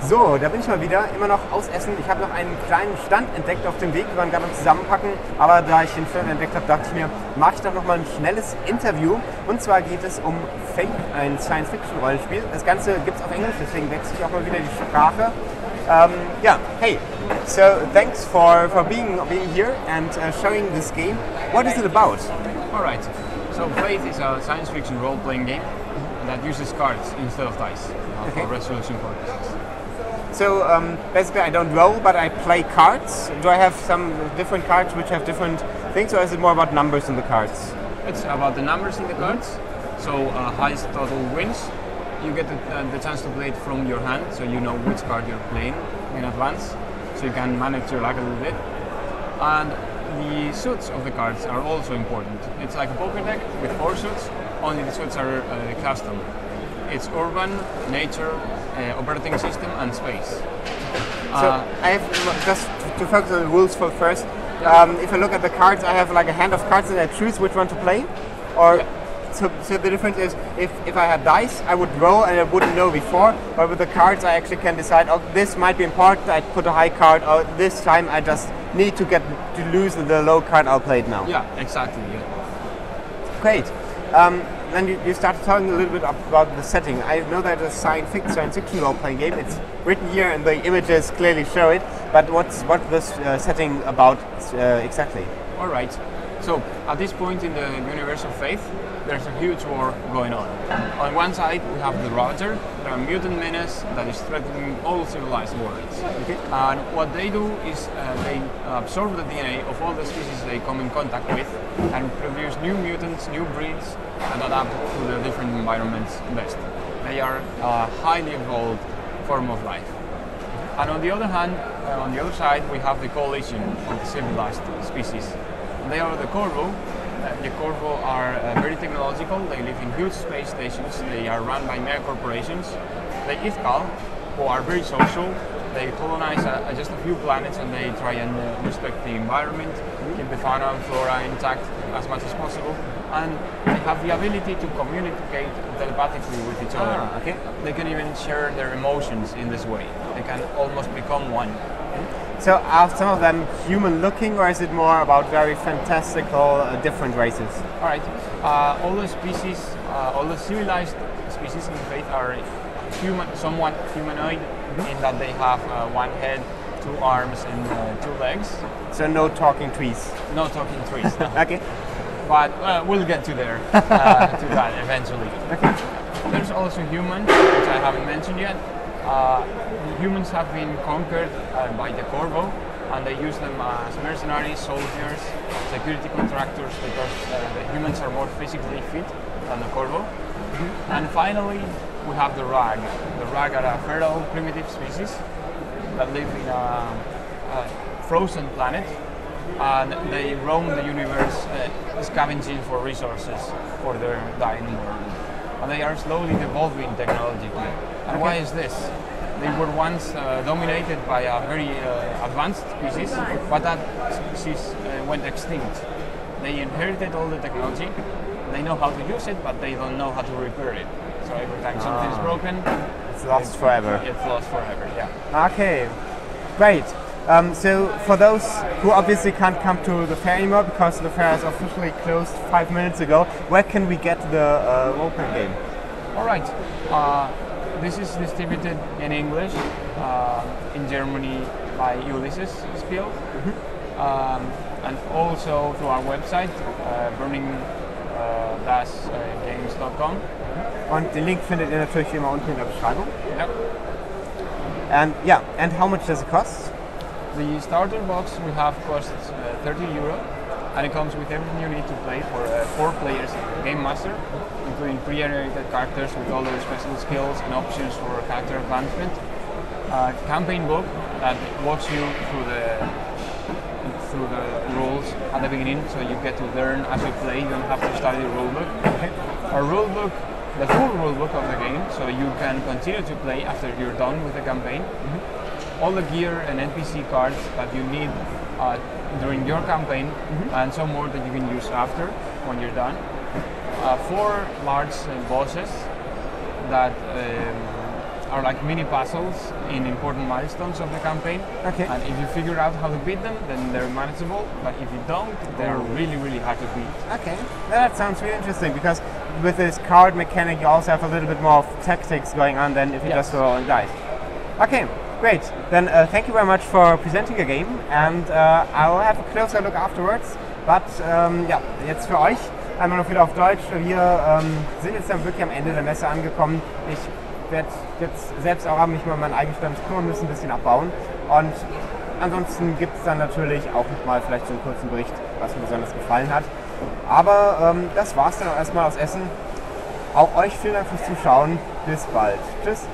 So, da bin ich mal wieder, immer noch aus Essen. Ich habe noch einen kleinen Stand entdeckt auf dem Weg. Wir waren gerade am Zusammenpacken, aber da ich den Stand entdeckt habe, dachte ich mir, mache ich doch noch mal ein schnelles Interview. Und zwar geht es um Fake, ein Science-Fiction-Rollenspiel. Das Ganze gibt es auf Englisch, deswegen wechsle ich auch mal wieder die Sprache. Yeah, hey, so thanks for being here and showing this game. What is it about? Alright, so Faith is a science fiction role-playing game that uses cards instead of dice for resolution purposes. So basically I don't roll, but I play cards. Do I have some different cards which have different things, or is it more about numbers in the cards? It's about the numbers in the cards. So highest total wins. You get the chance to play it from your hand, so you know which card you're playing in advance, so you can manage your luck a little bit. And the suits of the cards are also important. It's like a poker deck with 4 suits, only the suits are custom. It's urban, nature, operating system, and space. So I have, just to focus on the rules for first, if I look at the cards, I have like a hand of cards and I choose which one to play? Or so the difference is, if I had dice, I would roll and I wouldn't know before, but with the cards I actually can decide, oh, this might be important, I put a high card, or this time I just need to lose the low card, I'll play it now. Yeah, exactly. Yeah. Great. Then you started talking a little bit about the setting. I know that it's a science fiction role-playing game. It's written here and the images clearly show it, but what's this setting about exactly? Alright, so at this point in the universe of Faith, there's a huge war going on. On one side we have the Roger, they're a mutant menace that is threatening all civilized worlds. Okay. And what they do is they absorb the DNA of all the species they come in contact with and produce new mutants, new breeds, and adapt to the different environments best. They are a highly evolved form of life. And on the other hand, on the other side, we have the coalition of the civilized species. They are the Corvo. The Corvo are very technological. They live in huge space stations. They are run by Mehr corporations. The Ithkal, who are very social. They colonize just a few planets and they try and respect the environment, keep the fauna and flora intact as much as possible. And they have the ability to communicate telepathically with each other. Okay. They can even share their emotions in this way. They can almost become one. So are some of them human-looking, or is it more about very fantastical, different races? All right. All the species, all the civilized species in Faith are somewhat humanoid, in that they have 1 head, 2 arms, and 2 legs. So no talking trees? No talking trees, no. Okay. But we'll get to that eventually. Okay. There's also humans, which I haven't mentioned yet. The humans have been conquered by the Corvo, and they use them as mercenaries, soldiers, security contractors, because the humans are more physically fit than the Corvo. And finally, we have the Rag. The Rag are a feral primitive species that live in a frozen planet, and they roam the universe scavenging for resources for their dying world. And they are slowly evolving technologically. And why is this? They were once dominated by a very advanced species, but that species went extinct. They inherited all the technology, they know how to use it, but they don't know how to repair it. So every time something is broken, it's lost forever. It's lost forever, yeah. Okay, great. So for those who obviously can't come to the fair anymore because the fair is officially closed 5 minutes ago, where can we get the role-playing game? All right. This is distributed in English in Germany by Ulysses Spiel, and also through our website, burning-games.com. Und den Link findet ihr natürlich immer unten in der Beschreibung. Yep. And how much does it cost? The starter box we have costs €30, and it comes with everything you need to play for 4 players game master, including pre-generated characters with all their special skills and options for character advancement. Campaign book that walks you through the rules at the beginning, so you get to learn as you play. You don't have to study the rulebook. A rulebook, the full rulebook of the game, so you can continue to play after you're done with the campaign. All the gear and NPC cards that you need during your campaign, and some more that you can use after when you're done. 4 large bosses that are like mini puzzles in important milestones of the campaign. Okay. And if you figure out how to beat them, then they're manageable. But if you don't, they're really, really hard to beat. Okay, that sounds really interesting because with this card mechanic, you also have a little bit more of tactics going on than if you just roll on dice. Okay, great. Then thank you very much for presenting your game, and I'll have a closer look afterwards. But ja, jetzt für euch einmal noch wieder auf Deutsch. Wir sind jetzt dann wirklich am Ende der Messe angekommen. Ich werde jetzt selbst auch mich mal meinen eigenen Stand kümmern müssen, ein bisschen abbauen. Und ansonsten gibt es dann natürlich auch nochmal vielleicht so einen kurzen Bericht, was mir besonders gefallen hat. Aber das war's dann auch erstmal aus Essen. Auch euch vielen Dank fürs Zuschauen. Bis bald. Tschüss.